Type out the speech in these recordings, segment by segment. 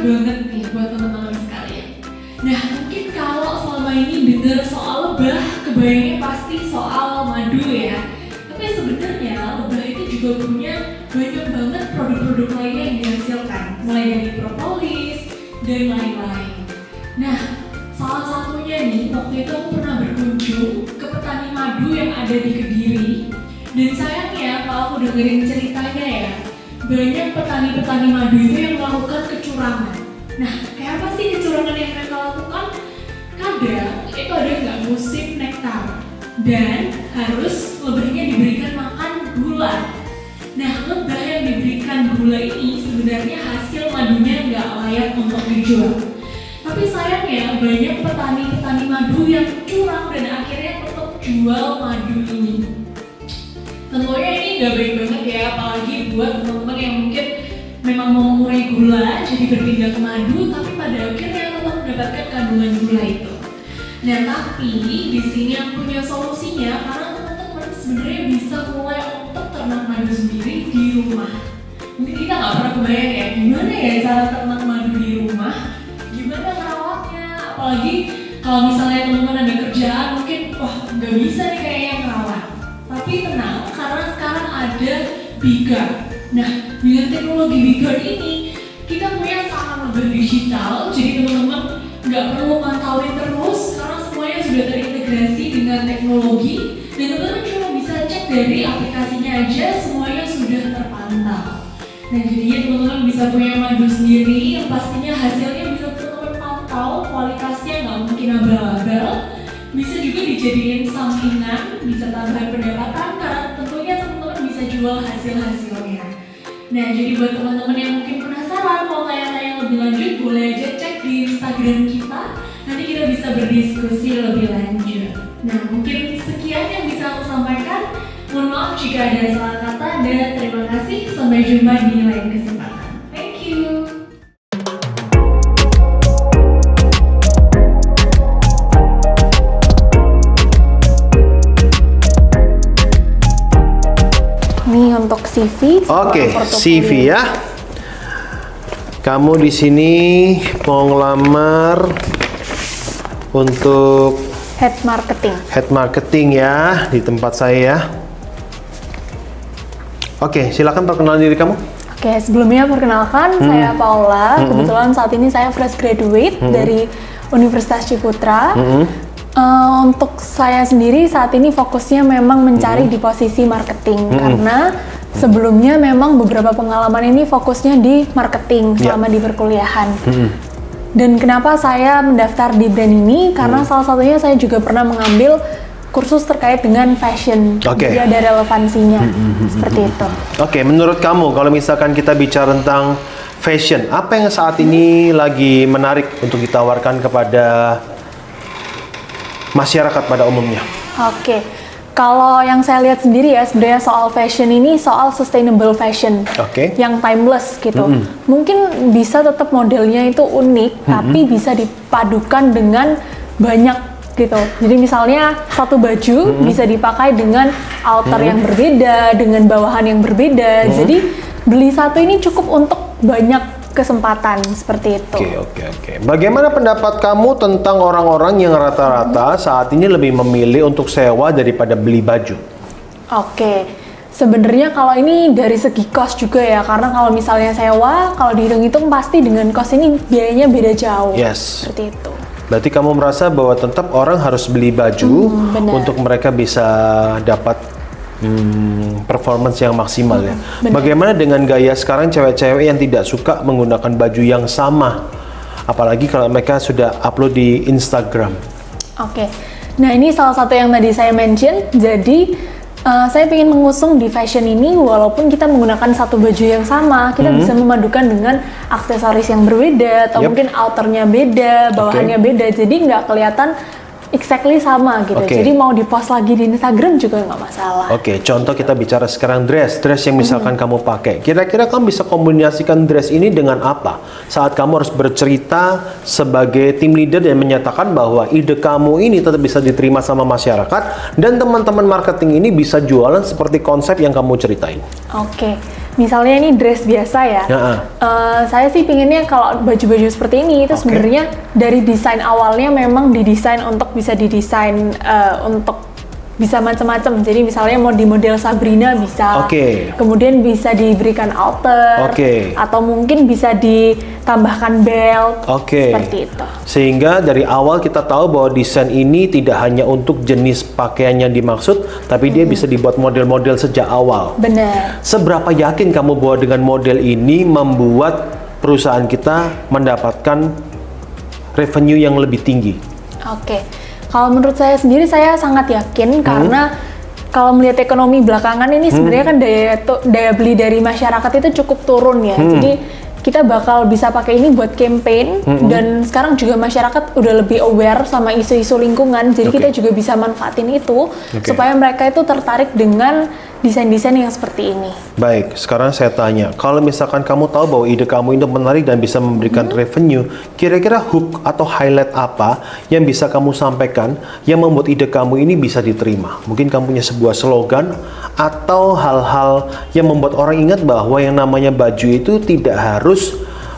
banget nih buat teman-teman sekalian. Nah, mungkin kalau selama ini dengar soal lebah, kebayangnya pasti soal madu ya. Tapi sebenarnya lebah itu juga punya banyak banget produk-produk lainnya yang dihasilkan, mulai dari propolis dan lain-lain. Nah, salah satunya nih, waktu itu aku pernah berkunjung ke petani madu yang ada di Kediri. Dan sayangnya kalau aku dengerin ceritanya ya, banyak petani-petani madu itu yang melakukan kecurangan. Nah, kayak apa sih kecurangan yang mereka lakukan? Kadang itu ada nggak musim nektar dan harus lebahnya diberikan makan gula. Nah, lebah yang diberikan gula ini sebenarnya hasil madunya nggak layak untuk dijual. Tapi sayangnya banyak petani-petani madu yang curang dan akhirnya tetap jual madu ini. Tentunya ini nggak baik banget ya, apalagi buat teman-teman yang mungkin memang mau mengurai gula, jadi berpindah ke madu, tapi pada akhirnya tetap mendapatkan kandungan gula itu. Nah, tapi di sini yang punya solusinya, karena teman-teman sebenarnya bisa mulai untuk ternak madu sendiri di rumah. Mungkin kita nggak pernah kebayang ya, gimana ya cara ternak madu di rumah, gimana merawatnya, apalagi kalau misalnya teman-teman ada kerjaan, mungkin wah nggak bisa nih kayaknya merawat. Tapi tenang, karena sekarang ada Biguard. Nah, dengan teknologi Biguard ini, kita punya sangat lebih digital, jadi teman-teman nggak perlu mantauin terus, karena semuanya sudah terintegrasi dengan teknologi, dan teman-teman cuma bisa cek dari aplikasinya aja, semuanya sudah terpantau. Nah, jadinya teman-teman bisa punya madu sendiri, yang pastinya hasilnya bisa teman-teman pantau, kualitasnya nggak mungkin abal-abal, bisa juga dijadiin sampingan, bisa tambahan pendapatan, karena tentunya teman-teman bisa jual hasil-hasilnya. Nah, jadi buat teman-teman yang mungkin penasaran mau tanya-tanya lebih lanjut, boleh aja cek di Instagram kita. Nanti kita bisa berdiskusi lebih lanjut. Nah, mungkin sekian yang bisa aku sampaikan. Mohon maaf jika ada salah kata dan terima kasih. Sampai jumpa di lain kesempatan. Thank you. Ini untuk CV. Oke, CV ya. Kamu di sini mau ngelamar untuk Head marketing. head marketing ya di tempat saya ya. Oke, silakan perkenalan diri kamu. Oke, sebelumnya perkenalkan saya Paula. Kebetulan saat ini saya fresh graduate dari Universitas Ciputra. Untuk saya sendiri saat ini fokusnya memang mencari di posisi marketing karena sebelumnya memang beberapa pengalaman ini fokusnya di marketing selama di perkuliahan. Dan kenapa saya mendaftar di brand ini? Karena salah satunya saya juga pernah mengambil kursus terkait dengan fashion. Jadi ada relevansinya seperti itu. Oke, menurut kamu kalau misalkan kita bicara tentang fashion, apa yang saat ini lagi menarik untuk ditawarkan kepada masyarakat pada umumnya? Oke, kalau yang saya lihat sendiri ya sebenarnya soal fashion ini soal sustainable fashion, yang timeless gitu. Mungkin bisa tetap modelnya itu unik, tapi bisa dipadukan dengan banyak gitu. Jadi misalnya satu baju bisa dipakai dengan outer yang berbeda, dengan bawahan yang berbeda. Jadi beli satu ini cukup untuk banyak kesempatan seperti itu. Oke. Bagaimana pendapat kamu tentang orang-orang yang rata-rata saat ini lebih memilih untuk sewa daripada beli baju? Oke, sebenarnya kalau ini dari segi cost juga ya, karena kalau misalnya sewa, kalau dihitung-hitung pasti dengan cost ini biayanya beda jauh. Yes. Seperti itu. Berarti kamu merasa bahwa tetap orang harus beli baju untuk mereka bisa dapat performance yang maksimal ya. Bagaimana dengan gaya sekarang cewek-cewek yang tidak suka menggunakan baju yang sama, apalagi kalau mereka sudah upload di Instagram? Oke, nah ini salah satu yang tadi saya mention. Jadi saya ingin mengusung di fashion ini, walaupun kita menggunakan satu baju yang sama, kita bisa memadukan dengan aksesoris yang berbeda, atau mungkin outernya beda, bawahannya beda, jadi nggak kelihatan exactly sama gitu. Jadi mau di-post lagi di Instagram juga nggak masalah. Oke, contoh kita bicara sekarang dress yang misalkan kamu pakai. Kira-kira kamu bisa kombinasikan dress ini dengan apa? Saat kamu harus bercerita sebagai tim leader dan menyatakan bahwa ide kamu ini tetap bisa diterima sama masyarakat dan teman-teman marketing ini bisa jualan seperti konsep yang kamu ceritain. Oke. misalnya ini dress biasa ya. Saya sih pinginnya kalau baju-baju seperti ini itu sebenarnya dari desain awalnya memang didesain untuk bisa didesain untuk bisa macam-macam. Jadi misalnya mau di model Sabrina bisa, kemudian bisa diberikan halter, atau mungkin bisa ditambahkan belt, seperti itu. Sehingga dari awal kita tahu bahwa desain ini tidak hanya untuk jenis pakaian yang dimaksud, tapi dia bisa dibuat model-model sejak awal. Benar. Seberapa yakin kamu bahwa dengan model ini membuat perusahaan kita mendapatkan revenue yang lebih tinggi? Kalau menurut saya sendiri, saya sangat yakin karena kalau melihat ekonomi belakangan ini sebenarnya kan daya beli dari masyarakat itu cukup turun ya. Jadi kita bakal bisa pakai ini buat campaign dan sekarang juga masyarakat udah lebih aware sama isu-isu lingkungan. Jadi kita juga bisa manfaatin itu supaya mereka itu tertarik dengan desain-desain yang seperti ini. Baik, sekarang saya tanya, kalau misalkan kamu tahu bahwa ide kamu itu menarik dan bisa memberikan revenue, kira-kira hook atau highlight apa yang bisa kamu sampaikan yang membuat ide kamu ini bisa diterima? Mungkin kamu punya sebuah slogan atau hal-hal yang membuat orang ingat bahwa yang namanya baju itu tidak harus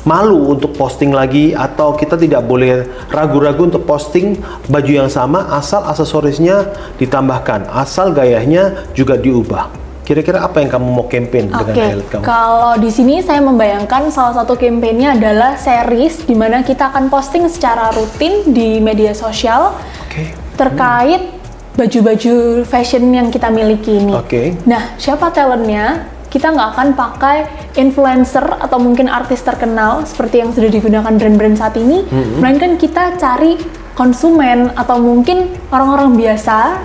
malu untuk posting lagi, atau kita tidak boleh ragu-ragu untuk posting baju yang sama asal aksesorisnya ditambahkan, asal gayanya juga diubah. Kira-kira apa yang kamu mau campaign dengan highlight kamu? Kalau di sini saya membayangkan salah satu campaignnya adalah series di mana kita akan posting secara rutin di media sosial terkait baju-baju fashion yang kita miliki ini. Nah, siapa talentnya? Kita nggak akan pakai influencer atau mungkin artis terkenal seperti yang sudah digunakan brand-brand saat ini, melainkan kita cari konsumen atau mungkin orang-orang biasa,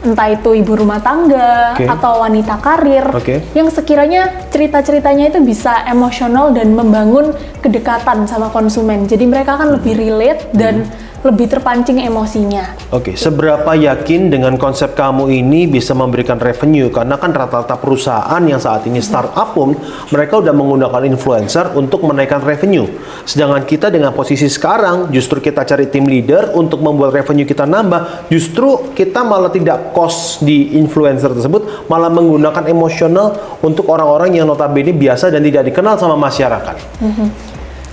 entah itu ibu rumah tangga atau wanita karir, yang sekiranya cerita-ceritanya itu bisa emosional dan membangun kedekatan sama konsumen. Jadi mereka akan lebih relate dan lebih terpancing emosinya. Seberapa yakin dengan konsep kamu ini bisa memberikan revenue? Karena kan rata-rata perusahaan yang saat ini startup pun mereka udah menggunakan influencer untuk menaikkan revenue. Sedangkan kita dengan posisi sekarang justru kita cari tim leader untuk membuat revenue kita nambah. Justru kita malah tidak cost di influencer tersebut, malah menggunakan emosional untuk orang-orang yang notabene biasa dan tidak dikenal sama masyarakat.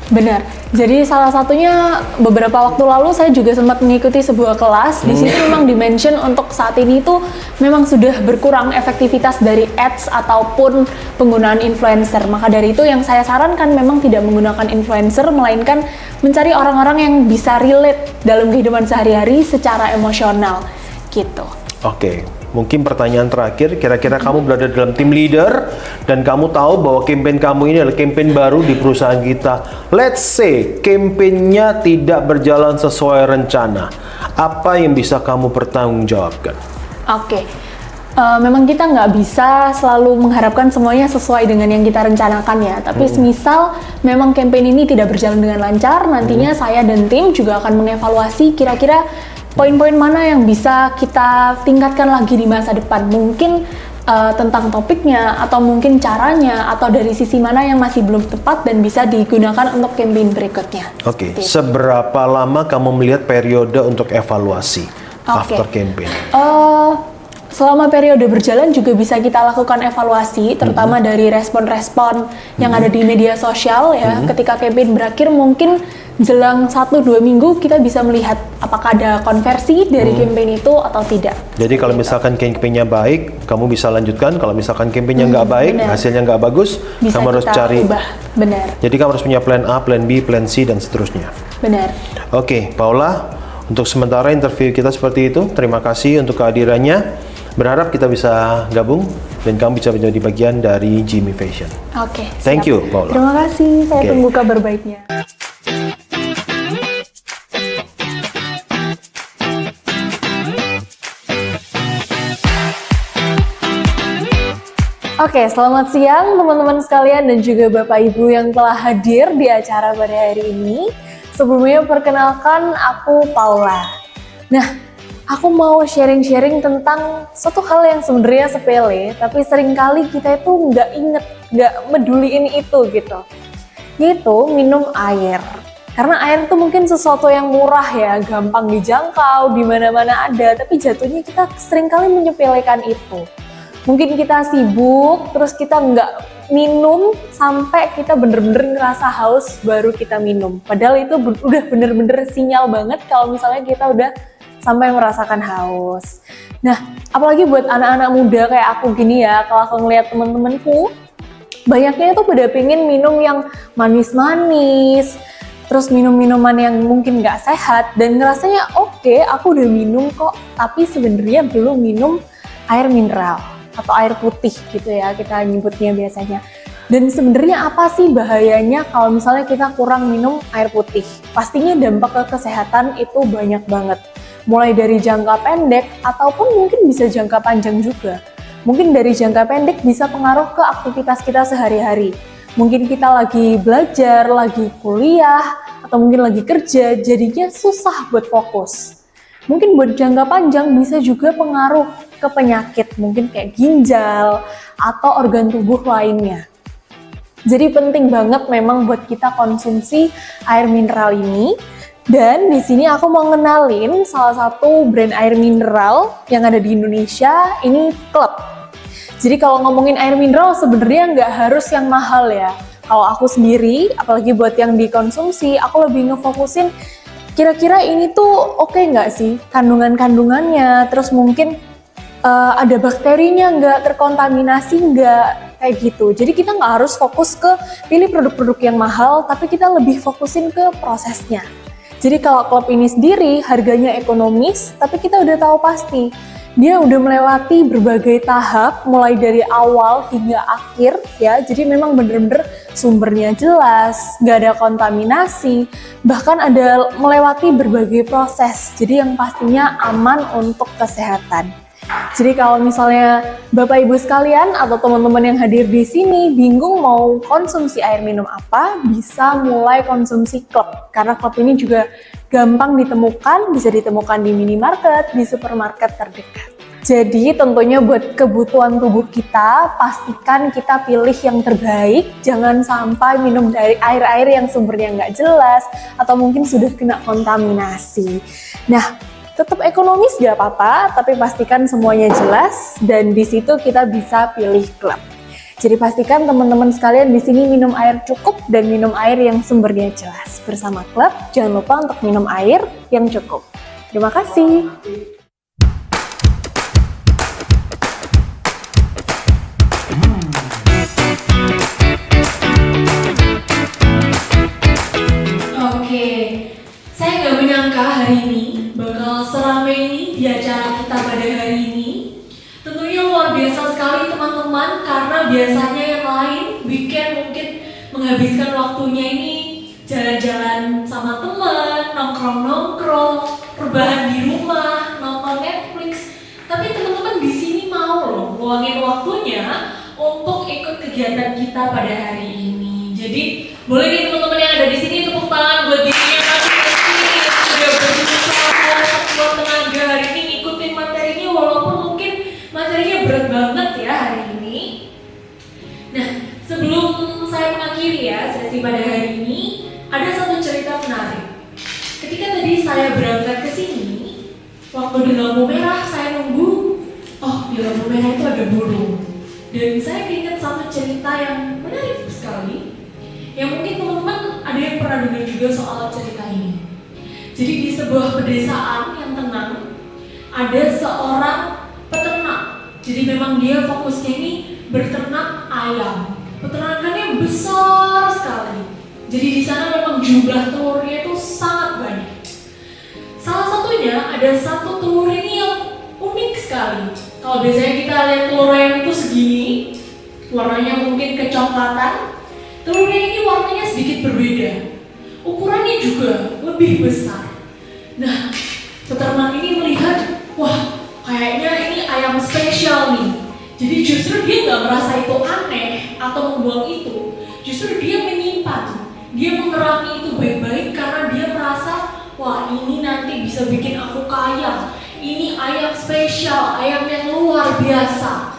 Benar. Jadi salah satunya beberapa waktu lalu saya juga sempat mengikuti sebuah kelas. Di situ memang dimention untuk saat ini itu memang sudah berkurang efektivitas dari ads ataupun penggunaan influencer. Maka dari itu yang saya sarankan memang tidak menggunakan influencer, melainkan mencari orang-orang yang bisa relate dalam kehidupan sehari-hari secara emosional gitu. Mungkin pertanyaan terakhir, kira-kira kamu berada dalam tim leader dan kamu tahu bahwa campaign kamu ini adalah campaign baru di perusahaan kita. Let's say campaignnya tidak berjalan sesuai rencana. Apa yang bisa kamu pertanggungjawabkan? Memang kita nggak bisa selalu mengharapkan semuanya sesuai dengan yang kita rencanakan ya. Tapi semisal memang campaign ini tidak berjalan dengan lancar, nantinya saya dan tim juga akan mengevaluasi kira-kira poin-poin mana yang bisa kita tingkatkan lagi di masa depan. Mungkin tentang topiknya, atau mungkin caranya, atau dari sisi mana yang masih belum tepat dan bisa digunakan untuk campaign berikutnya. Seberapa lama kamu melihat periode untuk evaluasi after campaign? Selama periode berjalan juga bisa kita lakukan evaluasi, terutama dari respon-respon yang ada di media sosial ya. Ketika campaign berakhir, mungkin jelang 1-2 minggu kita bisa melihat apakah ada konversi dari campaign itu atau tidak. Jadi kalau misalkan campaign-nya baik, kamu bisa lanjutkan. Kalau misalkan campaign-nya nggak baik, hasilnya nggak bagus, bisa kamu harus cari. Benar. Jadi kamu harus punya plan A, plan B, plan C, dan seterusnya. Benar. Paula, untuk sementara interview kita seperti itu. Terima kasih untuk kehadirannya. Berharap kita bisa gabung dan kamu bisa menjadi bagian dari Jimmy Fashion. Thank you, Paula. Terima kasih. Saya tunggu kabar baiknya. Selamat siang teman-teman sekalian dan juga Bapak Ibu yang telah hadir di acara pada hari ini. Sebelumnya perkenalkan, aku Paula. Nah, aku mau sharing-sharing tentang suatu hal yang sebenarnya sepele, tapi seringkali kita itu nggak meduliin itu gitu. Yaitu minum air. Karena air itu mungkin sesuatu yang murah ya, gampang dijangkau, di mana-mana ada, tapi jatuhnya kita seringkali menyepelekan itu. Mungkin kita sibuk, terus kita nggak minum sampai kita bener-bener ngerasa haus baru kita minum. Padahal itu udah bener-bener sinyal banget kalau misalnya kita udah sampai merasakan haus. Nah, apalagi buat anak-anak muda kayak aku gini ya, kalau aku ngeliat temen-temenku, banyaknya itu pada pengen minum yang manis-manis, terus minum minuman yang mungkin nggak sehat, dan ngerasanya oke, aku udah minum kok, tapi sebenarnya belum minum air mineral atau air putih gitu ya kita nyebutnya biasanya. Dan sebenarnya apa sih bahayanya kalau misalnya kita kurang minum air putih? Pastinya dampak ke kesehatan itu banyak banget. Mulai dari jangka pendek ataupun mungkin bisa jangka panjang juga. Mungkin dari jangka pendek bisa pengaruh ke aktivitas kita sehari-hari. Mungkin kita lagi belajar, lagi kuliah, atau mungkin lagi kerja, jadinya susah buat fokus. Mungkin buat jangka panjang bisa juga pengaruh ke penyakit, mungkin kayak ginjal atau organ tubuh lainnya. Jadi penting banget memang buat kita konsumsi air mineral ini. Dan di sini aku mau ngenalin salah satu brand air mineral yang ada di Indonesia, ini Club. Jadi kalau ngomongin air mineral sebenarnya nggak harus yang mahal ya. Kalau aku sendiri, apalagi buat yang dikonsumsi, aku lebih ngefokusin kira-kira ini tuh oke nggak sih kandungan-kandungannya, terus mungkin ada bakterinya nggak, terkontaminasi nggak, kayak gitu. Jadi kita nggak harus fokus ke pilih produk-produk yang mahal, tapi kita lebih fokusin ke prosesnya. Jadi kalau Club ini sendiri harganya ekonomis, tapi kita udah tahu pasti dia udah melewati berbagai tahap mulai dari awal hingga akhir ya. Jadi memang bener-bener sumbernya jelas, nggak ada kontaminasi, bahkan ada melewati berbagai proses. Jadi yang pastinya aman untuk kesehatan. Jadi kalau misalnya Bapak Ibu sekalian atau teman-teman yang hadir di sini bingung mau konsumsi air minum apa, bisa mulai konsumsi Club. Karena Club ini juga gampang ditemukan, bisa ditemukan di minimarket, di supermarket terdekat. Jadi tentunya buat kebutuhan tubuh kita, pastikan kita pilih yang terbaik, jangan sampai minum dari air-air yang sumbernya nggak jelas, atau mungkin sudah kena kontaminasi. Nah, tetap ekonomis gak apa-apa, tapi pastikan semuanya jelas, dan di situ kita bisa pilih Club. Jadi pastikan teman-teman sekalian di sini minum air cukup dan minum air yang sumbernya jelas. Bersama Club, jangan lupa untuk minum air yang cukup. Terima kasih. Oke, saya nggak menyangka hari ini bakal seramai ini di acara kita pada hari ini. Tentunya luar biasa sekali teman-teman, karena biasanya yang lain weekend mungkin menghabiskan waktunya ini jalan-jalan sama teman, nongkrong-nongkrong, rebahan di rumah, nonton Netflix. Tapi teman-teman di sini mau loh luangin waktunya untuk ikut kegiatan kita pada hari ini. Jadi boleh nih teman-teman yang ada di sini tepuk tangan buat dirinya masing-masing sudah berusaha buat tenaga hari ini ngikutin materinya, walaupun mungkin materinya berat banget ya hari ini. Nah, sebelum saya mengakhiri ya sesi pada hari ini, ada satu cerita menarik. Ketika tadi saya berangkat ke sini, waktu di lampu merah saya nunggu, oh di lampu merah itu ada burung. Dan saya keinget satu cerita yang menarik sekali, yang mungkin teman-teman ada yang pernah dengar juga soal cerita ini. Jadi di sebuah pedesaan yang tenang, ada seorang peternak. Jadi memang dia fokusnya ini berternak ayam. Peternakannya besar sekali. Jadi di sana memang jumlah telurnya itu sangat banyak. Salah satunya ada satu telur ini yang unik sekali. Kalau biasanya kita lihat telur ayam itu segini, warnanya mungkin kecoklatan. Telurnya ini warnanya sedikit berbeda. Ukurannya juga lebih besar. Nah, peternak ini melihat, wah, kayaknya ini ayam spesial nih. Jadi justru dia nggak merasa itu aneh atau membuang itu. Justru dia menyimpan, dia mengerami itu baik-baik karena dia merasa, wah ini nanti bisa bikin aku kaya. Ini ayam spesial, ayam yang luar biasa.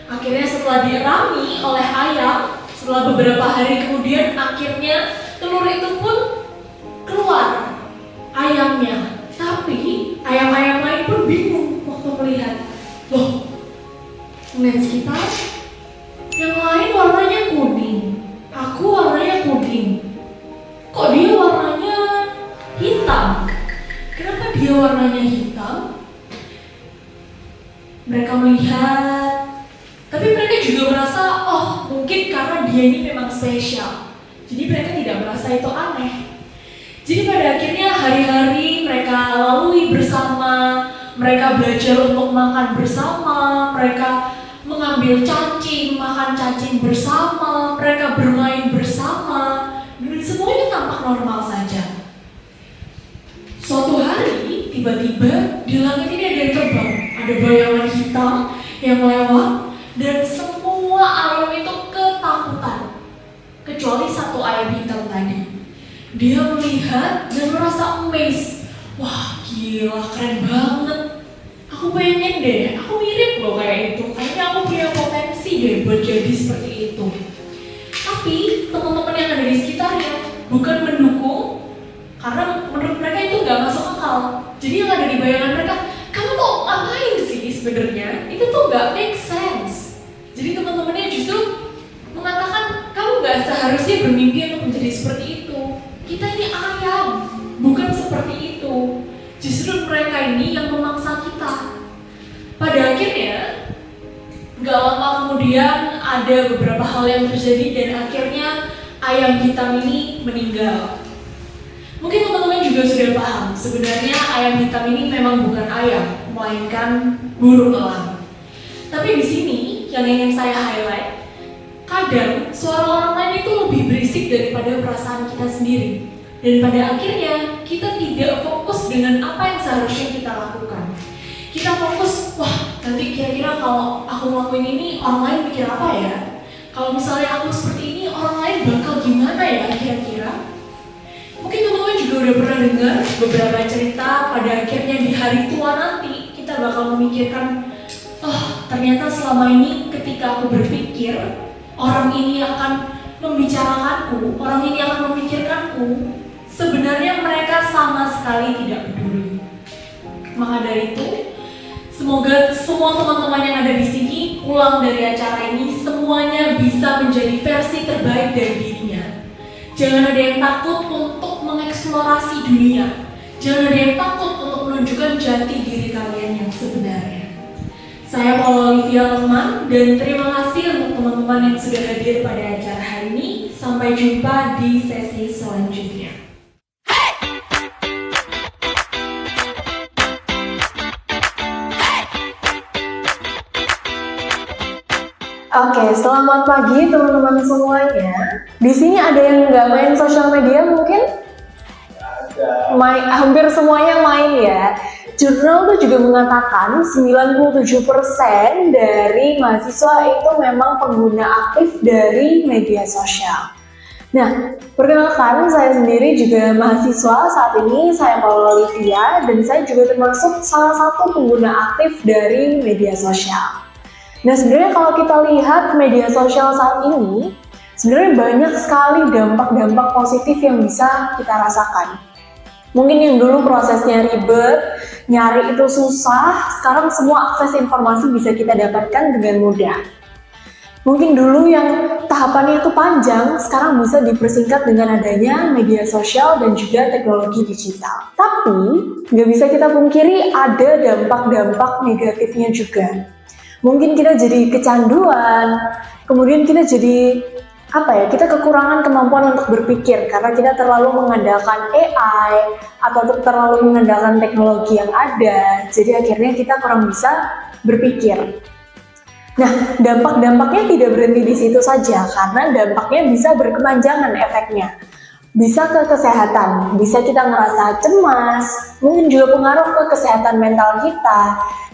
Akhirnya setelah dirami oleh ayam, setelah beberapa hari kemudian akhirnya telur itu pun keluar ayamnya. Tapi ayam-ayam lain pun bingung waktu melihat, loh ngeliat sekitar, yang lain warnanya kuning, aku warnanya kuning. Kok dia warnanya hitam? Kenapa dia warnanya hitam? Mereka melihat, tapi mereka juga merasa, oh mungkin karena dia ini memang spesial. Jadi mereka tidak merasa itu aneh. Jadi pada akhirnya hari-hari mereka lalui bersama, mereka belajar untuk makan bersama, mereka mengambil cacing, makan cacing bersama, mereka bermain bersama, dan semuanya tampak normal saja. Suatu hari, tiba-tiba di langit ini ada yang terbang, ada bayangan hitam yang lewat, dan semua ayam itu ketakutan, kecuali satu ayam hitam tadi. Dia melihat dan merasa amazed. Wah gila, keren banget. Aku pengen deh, aku mirip loh kayak itu. Kayaknya aku punya potensi deh buat jadi seperti itu. Tapi teman-teman yang ada di sekitarnya bukan mendukung, karena menurut mereka itu nggak masuk akal. Jadi yang ada di bayangan mereka, kamu tuh ngapain sih sebenarnya? Itu tuh nggak make sense. Jadi teman-temannya justru mengatakan kamu nggak seharusnya bermimpi untuk menjadi seperti itu. Kita ini ayam, bukan seperti itu. Justru mereka ini yang memaksa kita. Pada akhirnya, gak lama kemudian ada beberapa hal yang terjadi dan akhirnya ayam hitam ini meninggal. Mungkin teman-teman juga sudah paham, sebenarnya ayam hitam ini memang bukan ayam, melainkan burung elang. Tapi di sini yang ingin saya highlight, kadang suara orang lain itu lebih berisik daripada perasaan kita sendiri. Dan pada akhirnya kita tidak fokus dengan apa yang seharusnya kita lakukan. Kita fokus, wah nanti kira-kira kalau aku ngelakuin ini orang lain mikir apa ya? Kalau misalnya aku seperti ini orang lain bakal gimana ya kira-kira? Mungkin teman-teman juga udah pernah dengar beberapa cerita pada akhirnya di hari tua nanti kita bakal memikirkan, oh ternyata selama ini ketika aku berpikir orang ini akan membicarakanku, orang ini akan memikirkanku, sebenarnya mereka sama sekali tidak peduli. Maka dari itu, semoga semua teman-teman yang ada di sini pulang dari acara ini semuanya bisa menjadi versi terbaik dari dirinya. Jangan ada yang takut untuk mengeksplorasi dunia. Jangan ada yang takut untuk menunjukkan jati diri kalian yang sebenarnya. Saya Paula Olivia Lukman dan terima kasih untuk teman-teman yang sudah hadir pada acara hari ini. Sampai jumpa di sesi selanjutnya. Oke, selamat pagi teman-teman semuanya. Di sini ada yang nggak main sosial media mungkin? Hampir semuanya main ya. Jurnal itu juga mengatakan 97% dari mahasiswa itu memang pengguna aktif dari media sosial. Nah, perkenalkan saya sendiri juga mahasiswa saat ini, saya Paula Olivia, dan saya juga termasuk salah satu pengguna aktif dari media sosial. Nah, sebenarnya kalau kita lihat media sosial saat ini, sebenarnya banyak sekali dampak-dampak positif yang bisa kita rasakan. Mungkin yang dulu prosesnya ribet, nyari itu susah, sekarang semua akses informasi bisa kita dapatkan dengan mudah. Mungkin dulu yang tahapannya itu panjang, sekarang bisa dipersingkat dengan adanya media sosial dan juga teknologi digital. Tapi, nggak bisa kita pungkiri ada dampak-dampak negatifnya juga. Mungkin kita jadi kecanduan, kemudian kita jadi kita kekurangan kemampuan untuk berpikir karena kita terlalu mengandalkan AI atau terlalu mengandalkan teknologi yang ada, jadi akhirnya kita kurang bisa berpikir. Nah, dampak-dampaknya tidak berhenti di situ saja karena dampaknya bisa berkepanjangan efeknya. Bisa ke kesehatan, bisa kita ngerasa cemas, mungkin juga pengaruh ke kesehatan mental kita,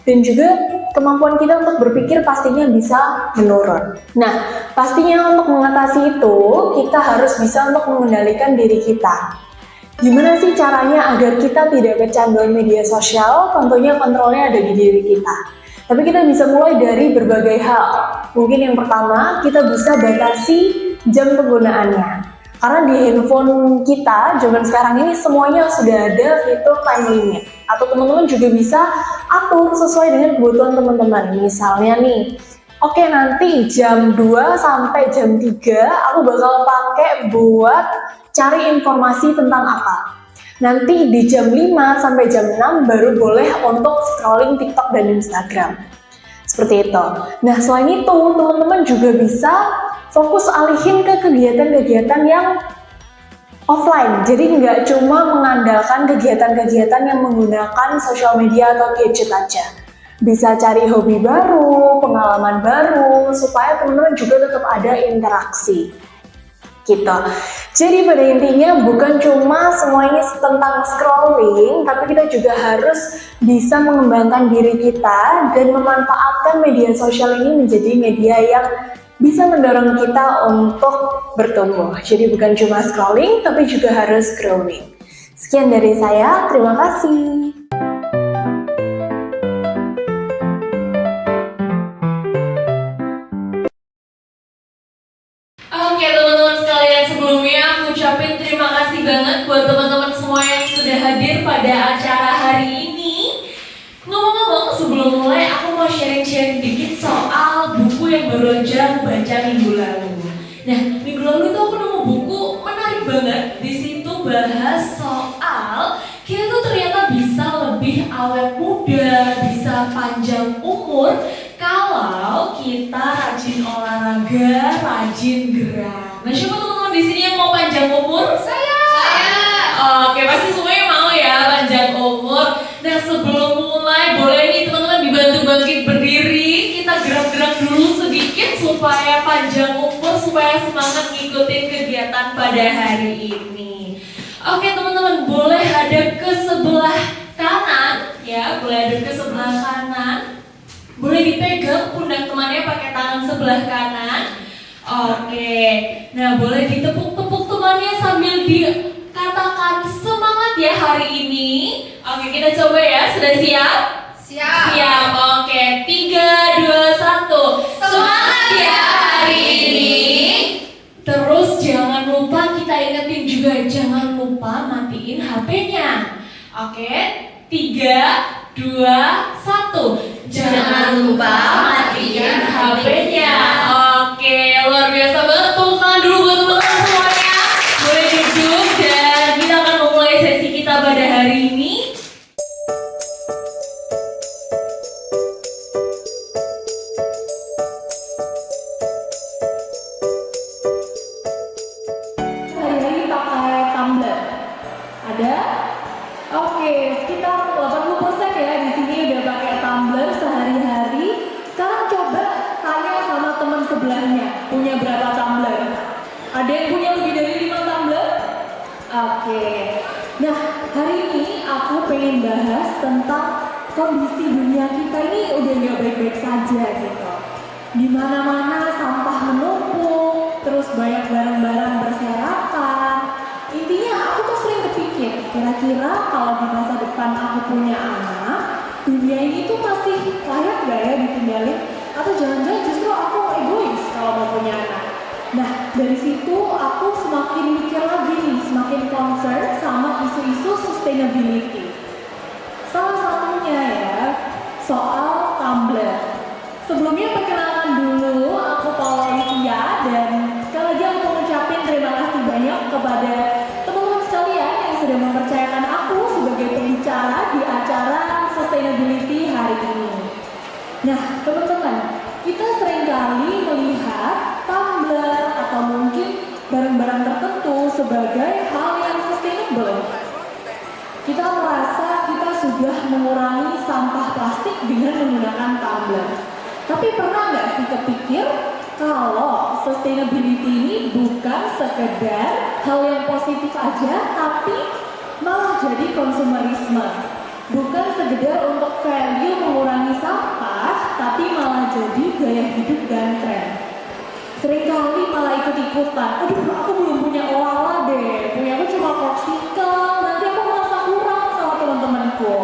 dan juga kemampuan kita untuk berpikir pastinya bisa menurun. Nah, pastinya untuk mengatasi itu, kita harus bisa untuk mengendalikan diri kita. Gimana sih caranya agar kita tidak kecanduan media sosial? Tentunya kontrolnya ada di diri kita. Tapi kita bisa mulai dari berbagai hal. Mungkin yang pertama, kita bisa batasi jam penggunaannya. Karena di handphone kita, zaman sekarang ini semuanya sudah ada fitur time limit. Atau teman-teman juga bisa atur sesuai dengan kebutuhan teman-teman. Misalnya nih, Oke, nanti jam 2 sampai jam 3 aku bakal pakai buat cari informasi tentang apa. Nanti di jam 5 sampai jam 6 baru boleh untuk scrolling TikTok dan Instagram. Seperti itu. Nah, selain itu, teman-teman juga bisa fokus alihin ke kegiatan-kegiatan yang offline. Jadi nggak cuma mengandalkan kegiatan-kegiatan yang menggunakan sosial media atau gadget aja. Bisa cari hobi baru, pengalaman baru, supaya teman-teman juga tetap ada interaksi. Gitu. Jadi pada intinya bukan cuma semua ini tentang scrolling, tapi kita juga harus bisa mengembangkan diri kita dan memanfaatkan media sosial ini menjadi media yang bisa mendorong kita untuk bertumbuh. Jadi bukan cuma scrolling, tapi juga harus growing. Sekian dari saya, terima kasih. Oke teman-teman sekalian, sebelumnya aku ucapin terima kasih banget buat teman-teman semua yang sudah hadir pada acara hari ini. Ngomong-ngomong, sebelum mulai aku mau sharing-sharing dikit soal buku yang baru aja aku baca minggu lalu. Nah, minggu lalu itu aku nemu buku menarik banget. Di situ bahas soal kita tuh ternyata bisa lebih awet muda, bisa panjang umur kalau kita rajin olahraga, rajin gerak. Nah, siapa teman-teman di sini yang mau panjang umur? Saya. Oke, pasti semuanya mau ya panjang umur. Nah, sebelum mulai boleh nih teman-teman dibantu bangkit berdiri. Kita gerak-gerak dulu sedikit supaya panjang umur, supaya semangat ngikutin kegiatan pada hari ini. Oke teman-teman, boleh hadap ke sebelah kanan ya, boleh hadap ke sebelah kanan. Boleh dipegang pundak temannya pakai tangan sebelah kanan. Oke, nah boleh ditepuk-tepuk temannya sambil dikatakan semangat ya hari ini. Oke, kita coba ya, sudah siap? Siap. Siap, oke, 3, 2, 1. Semangat ya hari ini. Terus jangan lupa kita ingetin juga, jangan lupa matiin HP-nya. Oke, 3, 2, 1. Jangan lupa matiin HP-nya. Oke, luar biasa banget. Tepuk tangan dulu buat teman-teman semuanya. Boleh duduk dan kita akan memulai sesi kita pada hari ini. Hari-hari pakai tumbler. Ada? Oke, sekitar 80% ya di sini udah pakai tumbler sehari-hari. Sekarang coba tanya sama teman sebelahnya, punya berapa tumbler? Ada yang punya lebih dari 5 tumbler? Oke. Nah, hari ini aku pengen bahas tentang kondisi dunia kita ini udah nggak baik-baik saja gitu. Di mana-mana sampah menumpuk, terus banyak barang-barang berserakan. Intinya aku tuh sering kepikir, kira-kira kalau di masa depan aku punya anak, dunia ini tuh masih layak gak ya ditinggalin? Atau jangan-jangan justru aku egois kalau mau punya anak? Nah, dari situ aku semakin mikir lagi nih, semakin concern sama isu-isu sustainability. Salah satunya ya, soal tumbler. Sebelumnya perkenalkan dulu, aku Paula Olivia, dan sekali lagi aku mau ngucapin terima kasih banyak kepada teman-teman sekalian yang sudah mempercayakan aku sebagai pembicara di acara sustainability hari ini. Nah, teman-teman, kita seringkali melihat tumbler atau mungkin barang-barang tertentu sebagai hal yang sustainable. Kita merasa kita sudah mengurangi sampah plastik dengan menggunakan tumbler. Tapi pernah nggak sih kepikir kalau sustainability ini bukan sekedar hal yang positif aja, tapi malah jadi konsumerisme. Bukan sekedar untuk value mengurangi sampah, tapi malah jadi gaya hidup dan tren. Seringkali malah ikut-ikutan, aduh aku belum punya olahraga deh, punya aku cuma popsicle, nanti aku merasa kurang sama teman-temanku.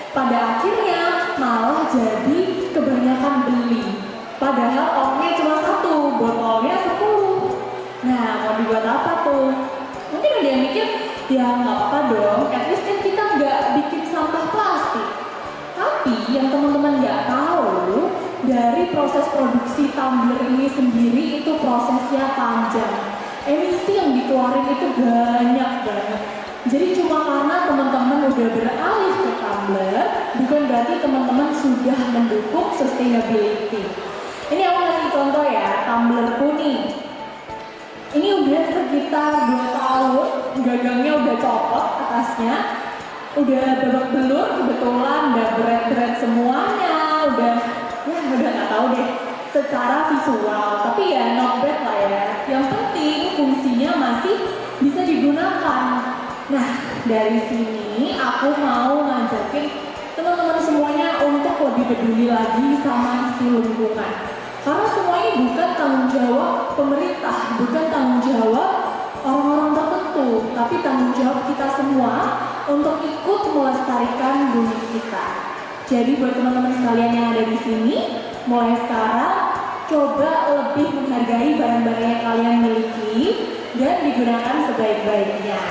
Pada akhirnya malah jadi kebanyakan beli. Padahal orangnya cuma 1, botolnya 10. Nah, mau dibuat apa tuh? Mungkin ada yang mikir, ya nggak apa-apa dong, at least kan kita nggak bikin sampah plastik. Tapi yang teman-teman nggak tahu, dari proses produksi tumbler ini sendiri itu prosesnya panjang. Emisi yang dikeluarin itu banyak banget. Jadi cuma karena teman-teman udah beralih ke tumbler, bukan berarti teman-teman sudah mendukung sustainability. Ini aku kasih contoh ya, tumblerku nih. Ini udah sekitar 2 tahun, gagangnya udah copot atasnya, udah babak belur, kebetulan udah berat-berat semuanya, udah nggak tahu deh secara visual, tapi ya not bad lah ya. Yang penting fungsinya masih bisa digunakan. Nah, dari sini aku mau ngajakin teman-teman semuanya untuk lebih peduli lagi sama isi lingkungan. Karena semua ini bukan tanggung jawab pemerintah, bukan tanggung jawab orang-orang tertentu, tapi tanggung jawab kita semua untuk ikut melestarikan bumi kita. Jadi buat teman-teman sekalian yang ada di sini, mulai sekarang coba lebih menghargai barang-barang yang kalian miliki dan digunakan sebaik-baiknya.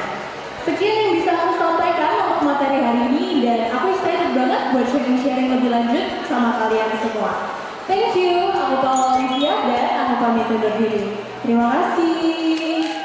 Sekian yang bisa aku sampaikan untuk materi hari ini, dan aku excited banget buat sharing lebih lanjut sama kalian semua. Thank you, aku Paula Olivia dan aku pamit undur diri. Terima kasih.